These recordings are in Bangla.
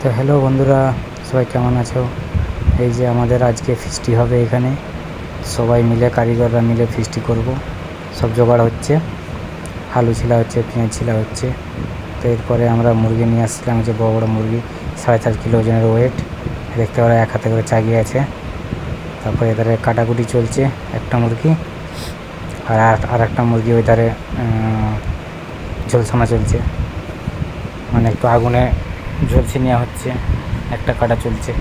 তো হ্যালো বন্ধুরা, সবাই কেমন আছো? এই যে আমাদের আজকে ফিস্টি হবে এখানে, সবাই মিলে কারিগররা মিলে ফিস্টি করব। সব জোগাড় হচ্ছে, আলু ছিলা হচ্ছে, পেঁয়াজ ছিলা হচ্ছে। তো এরপরে আমরা মুরগি নিয়ে আসছিলাম, যে বড় বড় মুরগি 4.5 কিলো ওজনের ওয়েট। দেখতে পারা এক হাতে করে চাগিয়ে আছে। তারপরে এধারে কাটাকুটি চলছে একটা মুরগি, আর একটা মুরগি ওই ধারে ঝোলসানা চলছে, মানে একটু আগুনে ঝলসে নেওয়া হচ্ছে। একটা কাটা চলছে,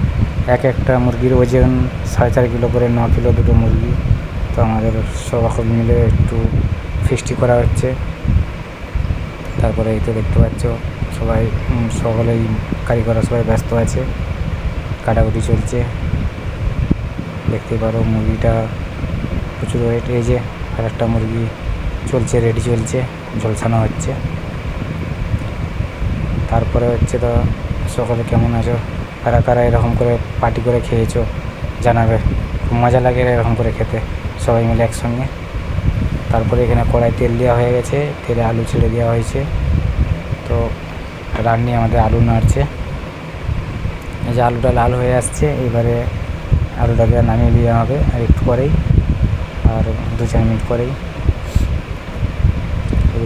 একটা মুরগির ওজন 4.5 কিলো করে, 9 কিলো দুটো মুরগি। তো আমাদের সকল মিলে একটু ফিস্টি করা হচ্ছে। তারপরে এই তো দেখতে পাচ্ছ সবাই, সকলেই কারিগররা সবাই ব্যস্ত আছে, কাটাকুটি চলছে। দেখতে পারো মুরগিটা প্রচুর ওয়েট। এই যে আর একটা মুরগি চলছে, রেডি চলছে, ঝলসানো হচ্ছে। তারপরে হচ্ছে, তো সকলে কেমন আছো, কারা কারা এরকম করে পার্টি করে খেয়েছো জানাবে। খুব মজা লাগে এরকম করে খেতে, সবাই মিলে একসঙ্গে। তারপরে এখানে কড়াই তেল দেওয়া হয়ে গেছে, তেলে আলু ছেড়ে দেওয়া হয়েছে। তো রান্নি আমাদের আলু নাড়ছে। এই যে আলুটা লাল হয়ে আসছে, এবারে আলুটাকে নামিয়ে দেওয়া হবে আর একটু পরেই, আর 2-4 মিনিট পরেই।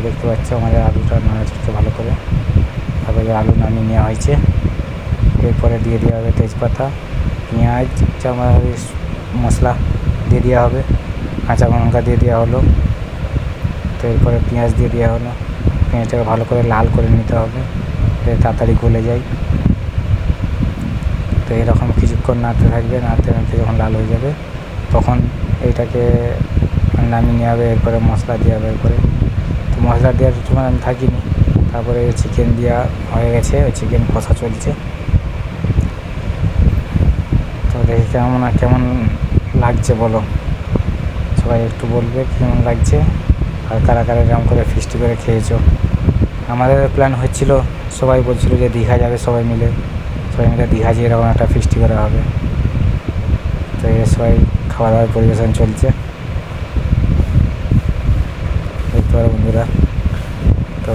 দেখতে পাচ্ছ আমাদের আলুটা নাড়া হচ্ছে ভালো করে। তারপরে আলু নামিয়ে নেওয়া হয়েছে। এরপরে দিয়ে দেওয়া হবে তেজপাতা, পেঁয়াজ, চামচ, মশলা দিয়ে দেওয়া হবে, কাঁচা লঙ্কা দিয়ে দেওয়া হলো। তো এরপরে পেঁয়াজ দিয়ে দেওয়া হলো। পেঁয়াজটাকে ভালো করে লাল করে নিতে হবে, তাড়াতাড়ি গলে যায়। তো এরকম কিছুক্ষণ নাড়তে থাকবে, নাড়তে নাড়তে যখন লাল হয়ে যাবে তখন এইটাকে নামিয়ে নেওয়া হবে। এরপরে মশলা দেওয়া হবে। এরপরে তো মশলা দেওয়ার সময় আমি থাকিনি। তারপরে চিকেন দেওয়া হয়ে গেছে, ওই চিকেন কষা চলছে। তো দেখি কেমন লাগছে বলো, সবাই একটু বলবে কেমন লাগছে, আর কারা কারা এরকম করে ফিস্টি করে খেয়েছো। আমাদের প্ল্যান হচ্ছিল, সবাই বলছিল যে দীঘা যাবে, সবাই মিলে দীঘা যেয়ে এরকম একটা ফিস্টি করা হবে। তো সবাই খাওয়া দাওয়ার পরিবেশন চলছে, দেখতে পারো বন্ধুরা। তো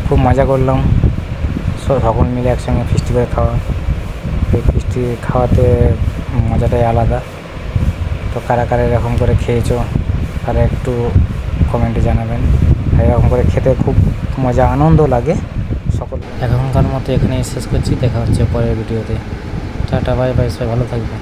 খুব মজা করলাম সকল মিলে একসঙ্গে ফিস্টি করে খাওয়া। এই ফিস্টি খাওয়াতে মজাটাই আলাদা। তো কারা কারা এরকম করে খেয়েছো তারা একটু কমেন্টে জানাবেন। আর এরকম করে খেতে খুব মজা, আনন্দ লাগে সকল। এখনকার মতো এখানেই শেষ করছি, দেখা হচ্ছে পরের ভিডিওতে। টাটা, বাই বাই, সবাই ভালো থাকবে।